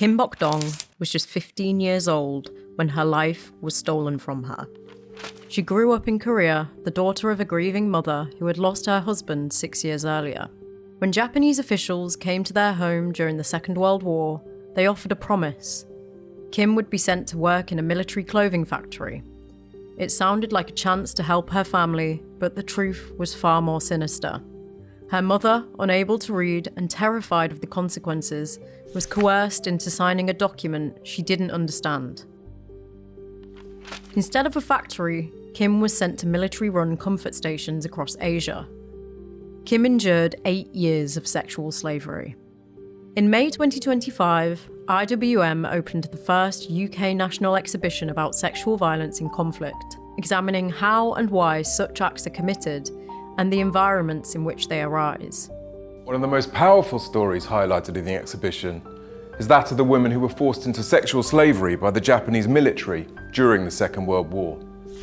Kim Bok-dong was just 15 years old when her life was stolen from her. She grew up in Korea, the daughter of a grieving mother who had lost her husband 6 years earlier. When Japanese officials came to their home during the Second World War, they offered a promise. Kim would be sent to work in a military clothing factory. It sounded like a chance to help her family, but the truth was far more sinister. Her mother, unable to read and terrified of the consequences, was coerced into signing a document she didn't understand. Instead of a factory, Kim was sent to military-run comfort stations across Asia. Kim endured 8 years of sexual slavery. In May 2025, IWM opened the first UK national exhibition about sexual violence in conflict, examining how and why such acts are committed and the environments in which they arise. One of the most powerful stories highlighted in the exhibition is that of the women who were forced into sexual slavery by the Japanese military during the Second World War.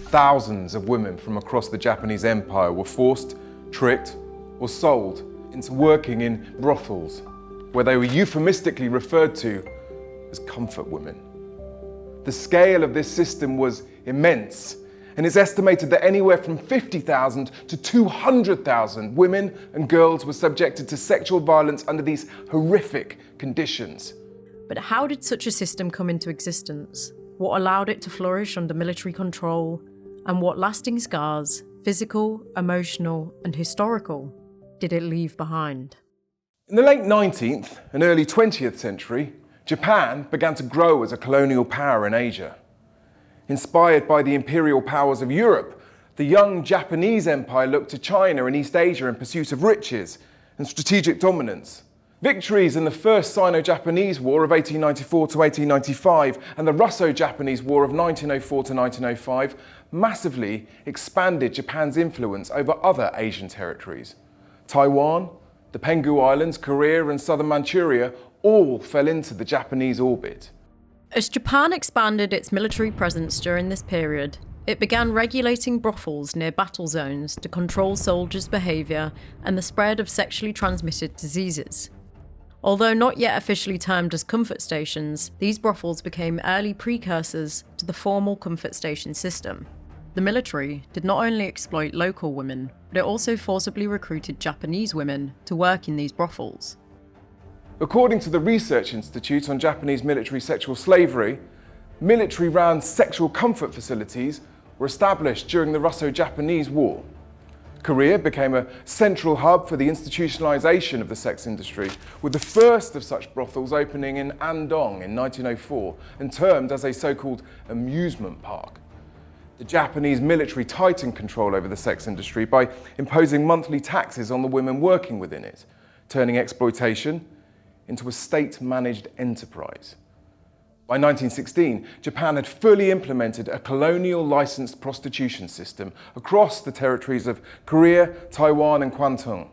Thousands of women from across the Japanese Empire were forced, tricked, or sold into working in brothels, where they were euphemistically referred to as comfort women. The scale of this system was immense, and it's estimated that anywhere from 50,000 to 200,000 women and girls were subjected to sexual violence under these horrific conditions. But how did such a system come into existence? What allowed it to flourish under military control? And what lasting scars, physical, emotional, and historical, did it leave behind? In the late 19th and early 20th century, Japan began to grow as a colonial power in Asia. Inspired by the imperial powers of Europe, the young Japanese empire looked to China and East Asia in pursuit of riches and strategic dominance. Victories in the First Sino-Japanese War of 1894 to 1895 and the Russo-Japanese War of 1904 to 1905 massively expanded Japan's influence over other Asian territories. Taiwan, the Penghu Islands, Korea and southern Manchuria all fell into the Japanese orbit. As Japan expanded its military presence during this period, it began regulating brothels near battle zones to control soldiers' behaviour and the spread of sexually transmitted diseases. Although not yet officially termed as comfort stations, these brothels became early precursors to the formal comfort station system. The military did not only exploit local women, but it also forcibly recruited Japanese women to work in these brothels. According to the Research Institute on Japanese Military Sexual Slavery, military-run sexual comfort facilities were established during the Russo-Japanese War. Korea became a central hub for the institutionalization of the sex industry, with the first of such brothels opening in Andong in 1904 and termed as a so-called amusement park. The Japanese military tightened control over the sex industry by imposing monthly taxes on the women working within it, turning exploitation into a state-managed enterprise. By 1916, Japan had fully implemented a colonial licensed prostitution system across the territories of Korea, Taiwan and Kwantung.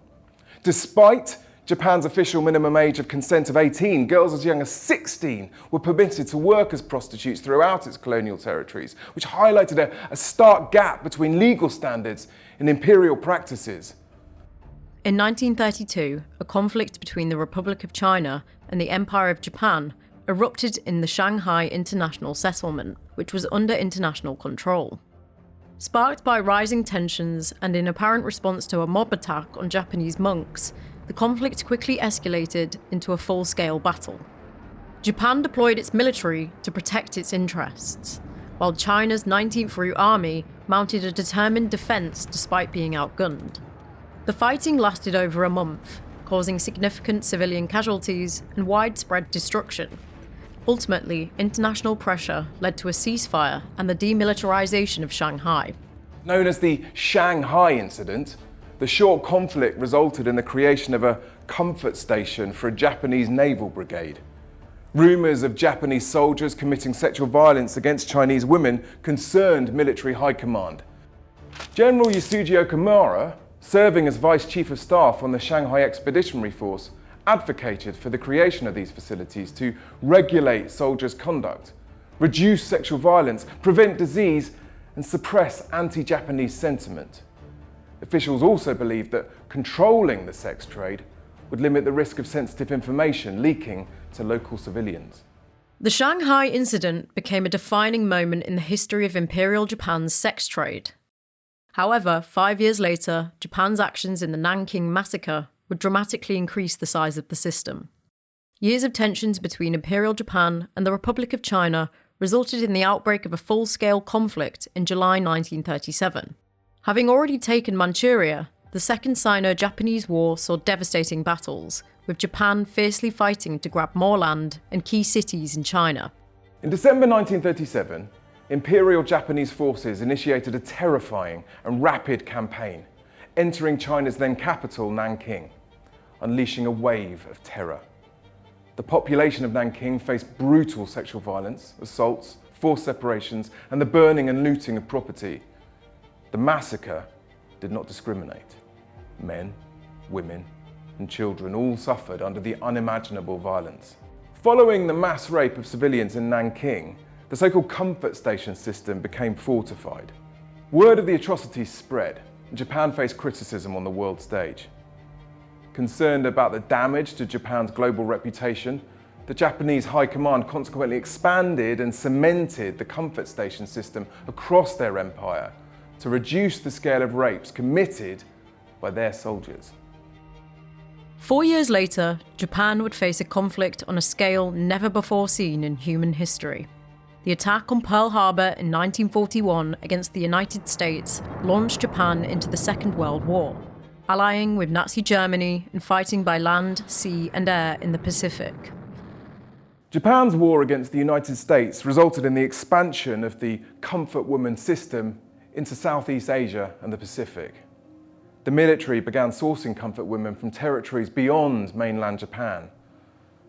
Despite Japan's official minimum age of consent of 18, girls as young as 16 were permitted to work as prostitutes throughout its colonial territories, which highlighted a stark gap between legal standards and imperial practices. In 1932, a conflict between the Republic of China and the Empire of Japan erupted in the Shanghai International Settlement, which was under international control. Sparked by rising tensions and in apparent response to a mob attack on Japanese monks, the conflict quickly escalated into a full-scale battle. Japan deployed its military to protect its interests, while China's 19th Route Army mounted a determined defence despite being outgunned. The fighting lasted over a month, causing significant civilian casualties and widespread destruction. Ultimately, international pressure led to a ceasefire and the demilitarization of Shanghai. Known as the Shanghai Incident, the short conflict resulted in the creation of a comfort station for a Japanese naval brigade. Rumours of Japanese soldiers committing sexual violence against Chinese women concerned military high command. General Yasuji Okamura, serving as Vice Chief of Staff on the Shanghai Expeditionary Force, advocated for the creation of these facilities to regulate soldiers' conduct, reduce sexual violence, prevent disease, and suppress anti-Japanese sentiment. Officials also believed that controlling the sex trade would limit the risk of sensitive information leaking to local civilians. The Shanghai Incident became a defining moment in the history of Imperial Japan's sex trade. However, 5 years later, Japan's actions in the Nanking massacre would dramatically increase the size of the system. Years of tensions between Imperial Japan and the Republic of China resulted in the outbreak of a full-scale conflict in July 1937. Having already taken Manchuria, the Second Sino-Japanese War saw devastating battles, with Japan fiercely fighting to grab more land and key cities in China. In December 1937, Imperial Japanese forces initiated a terrifying and rapid campaign, entering China's then capital, Nanking, unleashing a wave of terror. The population of Nanking faced brutal sexual violence, assaults, forced separations, and the burning and looting of property. The massacre did not discriminate. Men, women, and children all suffered under the unimaginable violence. Following the mass rape of civilians in Nanking, the so-called comfort station system became fortified. Word of the atrocities spread, and Japan faced criticism on the world stage. Concerned about the damage to Japan's global reputation, the Japanese High Command consequently expanded and cemented the comfort station system across their empire to reduce the scale of rapes committed by their soldiers. 4 years later, Japan would face a conflict on a scale never before seen in human history. The attack on Pearl Harbor in 1941 against the United States launched Japan into the Second World War, allying with Nazi Germany and fighting by land, sea, and air in the Pacific. Japan's war against the United States resulted in the expansion of the comfort woman system into Southeast Asia and the Pacific. The military began sourcing comfort women from territories beyond mainland Japan.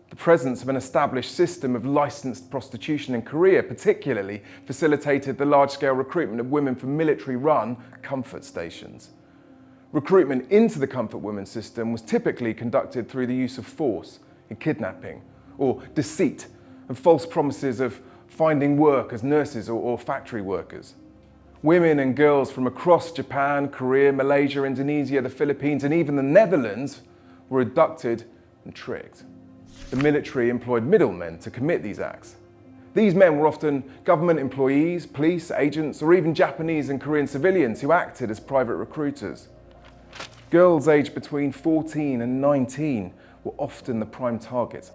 The presence of an established system of licensed prostitution in Korea particularly facilitated the large-scale recruitment of women from military-run comfort stations. Recruitment into the comfort women system was typically conducted through the use of force in kidnapping, or deceit and false promises of finding work as nurses or factory workers. Women and girls from across Japan, Korea, Malaysia, Indonesia, the Philippines, and even the Netherlands were abducted and tricked. The military employed middlemen to commit these acts. These men were often government employees, police, agents, or even Japanese and Korean civilians who acted as private recruiters. Girls aged between 14 and 19 were often the prime target.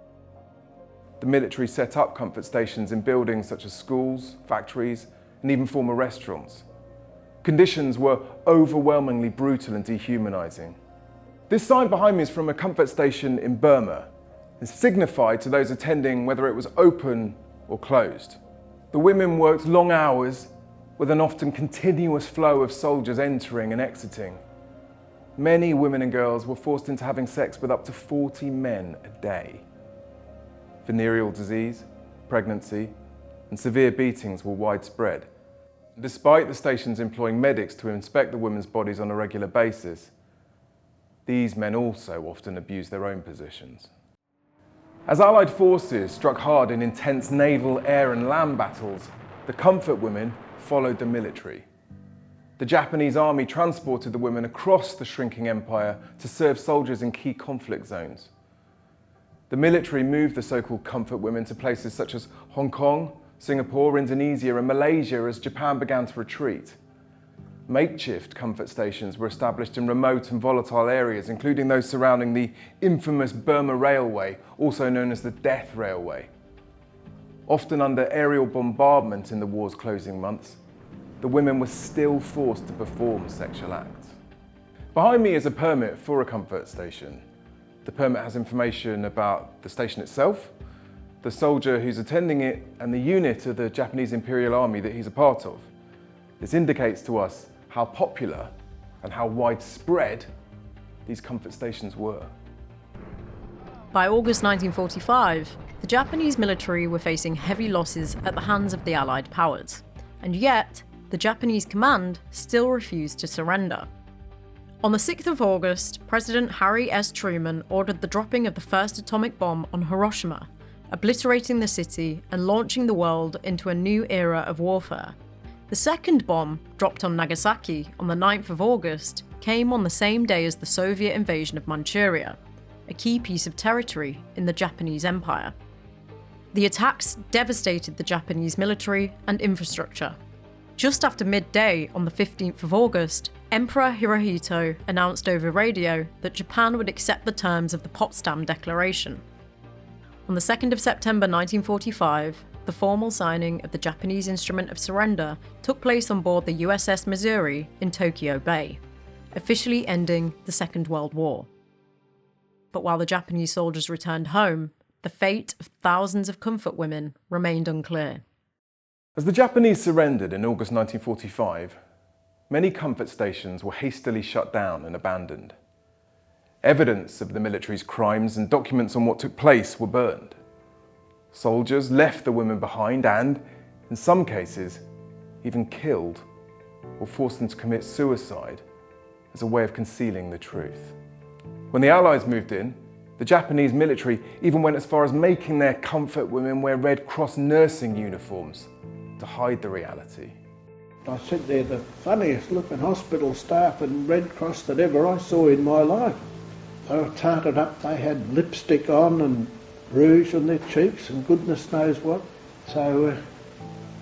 The military set up comfort stations in buildings such as schools, factories, and even former restaurants. Conditions were overwhelmingly brutal and dehumanizing. This sign behind me is from a comfort station in Burma. It signified to those attending whether it was open or closed. The women worked long hours with an often continuous flow of soldiers entering and exiting. Many women and girls were forced into having sex with up to 40 men a day. Venereal disease, pregnancy, and severe beatings were widespread. Despite the stations employing medics to inspect the women's bodies on a regular basis, these men also often abused their own positions. As Allied forces struck hard in intense naval, air and land battles, the comfort women followed the military. The Japanese army transported the women across the shrinking empire to serve soldiers in key conflict zones. The military moved the so-called comfort women to places such as Hong Kong, Singapore, Indonesia and Malaysia as Japan began to retreat. Makeshift comfort stations were established in remote and volatile areas, including those surrounding the infamous Burma Railway, also known as the Death Railway. Often under aerial bombardment in the war's closing months, the women were still forced to perform sexual acts. Behind me is a permit for a comfort station. The permit has information about the station itself, the soldier who's attending it, and the unit of the Japanese Imperial Army that he's a part of. This indicates to us how popular and how widespread these comfort stations were. By August 1945, the Japanese military were facing heavy losses at the hands of the Allied powers, and yet the Japanese command still refused to surrender. On the 6th of August, President Harry S. Truman ordered the dropping of the first atomic bomb on Hiroshima, obliterating the city and launching the world into a new era of warfare. The second bomb, dropped on Nagasaki on the 9th of August, came on the same day as the Soviet invasion of Manchuria, a key piece of territory in the Japanese Empire. The attacks devastated the Japanese military and infrastructure. Just after midday on the 15th of August, Emperor Hirohito announced over radio that Japan would accept the terms of the Potsdam Declaration. On the 2nd of September 1945, the formal signing of the Japanese Instrument of Surrender took place on board the USS Missouri in Tokyo Bay, officially ending the Second World War. But while the Japanese soldiers returned home, the fate of thousands of comfort women remained unclear. As the Japanese surrendered in August 1945, many comfort stations were hastily shut down and abandoned. Evidence of the military's crimes and documents on what took place were burned. Soldiers left the women behind and, in some cases, even killed or forced them to commit suicide as a way of concealing the truth. When the Allies moved in, the Japanese military even went as far as making their comfort women wear Red Cross nursing uniforms to hide the reality. I said they're the funniest looking hospital staff and Red Cross that ever I saw in my life. They were tarted up, they had lipstick on and rouge on their cheeks and goodness knows what. So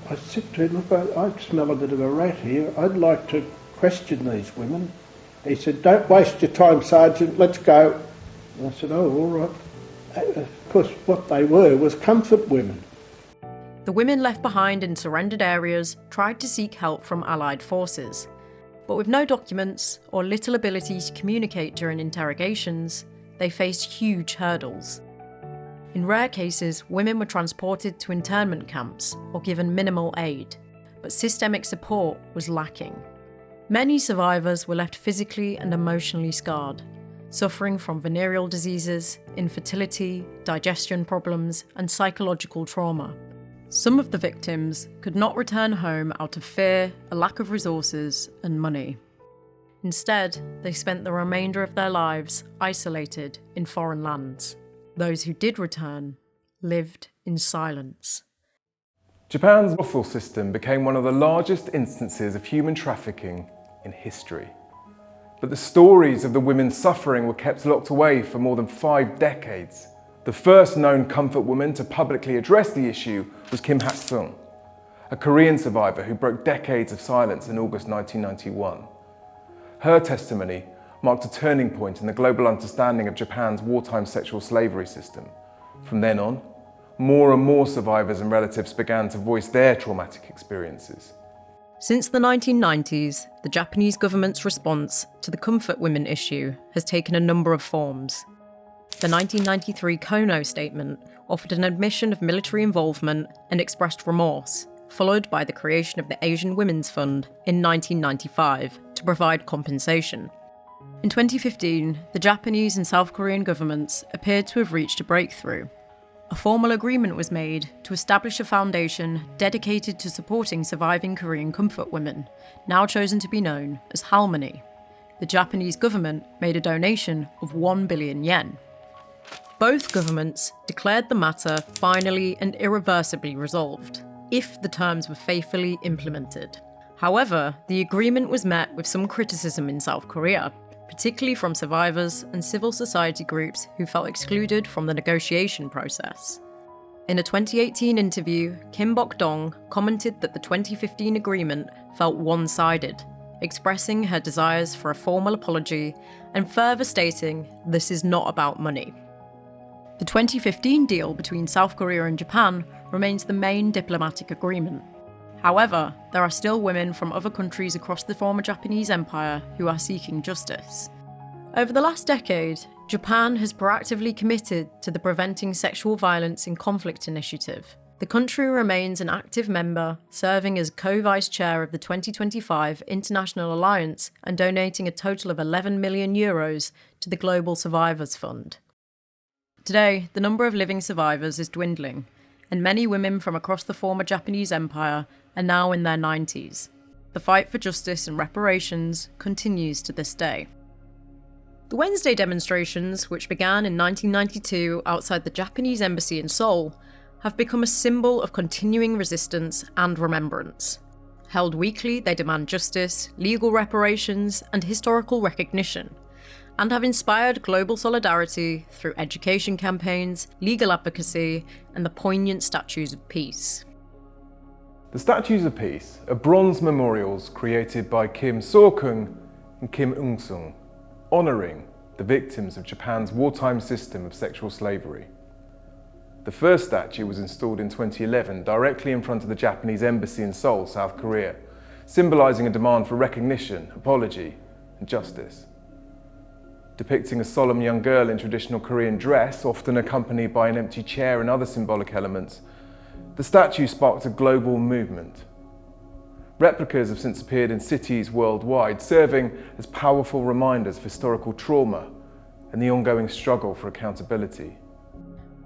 I said to him, look, I smell a bit of a rat here. I'd like to question these women. He said, don't waste your time, Sergeant, let's go. And I said, oh, all right. Of course, what they were was comfort women. The women left behind in surrendered areas tried to seek help from Allied forces, but with no documents or little ability to communicate during interrogations, they faced huge hurdles. In rare cases, women were transported to internment camps or given minimal aid, but systemic support was lacking. Many survivors were left physically and emotionally scarred, suffering from venereal diseases, infertility, digestion problems, and psychological trauma. Some of the victims could not return home out of fear, a lack of resources, and money. Instead, they spent the remainder of their lives isolated in foreign lands. Those who did return lived in silence. Japan's brothel system became one of the largest instances of human trafficking in history. But the stories of the women's suffering were kept locked away for more than 5 decades. The first known comfort woman to publicly address the issue was Kim Ha-sung, a Korean survivor who broke decades of silence in August 1991. Her testimony marked a turning point in the global understanding of Japan's wartime sexual slavery system. From then on, more and more survivors and relatives began to voice their traumatic experiences. Since the 1990s, the Japanese government's response to the comfort women issue has taken a number of forms. The 1993 Kono Statement offered an admission of military involvement and expressed remorse, followed by the creation of the Asian Women's Fund in 1995 to provide compensation. In 2015, the Japanese and South Korean governments appeared to have reached a breakthrough. A formal agreement was made to establish a foundation dedicated to supporting surviving Korean comfort women, now chosen to be known as Halmony. The Japanese government made a donation of 1 billion yen. Both governments declared the matter finally and irreversibly resolved, if the terms were faithfully implemented. However, the agreement was met with some criticism in South Korea, particularly from survivors and civil society groups who felt excluded from the negotiation process. In a 2018 interview, Kim Bok-dong commented that the 2015 agreement felt one-sided, expressing her desires for a formal apology and further stating this is not about money. The 2015 deal between South Korea and Japan remains the main diplomatic agreement. However, there are still women from other countries across the former Japanese Empire who are seeking justice. Over the last decade, Japan has proactively committed to the Preventing Sexual Violence in Conflict initiative. The country remains an active member, serving as co-vice chair of the 2025 International Alliance and donating a total of 11 million euros to the Global Survivors Fund. Today, the number of living survivors is dwindling, and many women from across the former Japanese Empire are now in their 90s. The fight for justice and reparations continues to this day. The Wednesday demonstrations, which began in 1992 outside the Japanese embassy in Seoul, have become a symbol of continuing resistance and remembrance. Held weekly, they demand justice, legal reparations, and historical recognition. and have inspired global solidarity through education campaigns, legal advocacy, and the poignant statues of peace. The Statues of Peace are bronze memorials created by Kim So-kung and Kim Eung-sung, honouring the victims of Japan's wartime system of sexual slavery. The first statue was installed in 2011 directly in front of the Japanese embassy in Seoul, South Korea, symbolising a demand for recognition, apology and justice. Depicting a solemn young girl in traditional Korean dress, often accompanied by an empty chair and other symbolic elements, the statue sparked a global movement. Replicas have since appeared in cities worldwide, serving as powerful reminders of historical trauma and the ongoing struggle for accountability.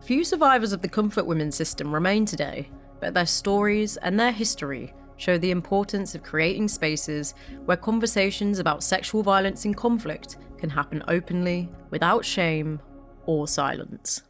Few survivors of the comfort women system remain today, but their stories and their history show the importance of creating spaces where conversations about sexual violence in conflict can happen openly, without shame or silence.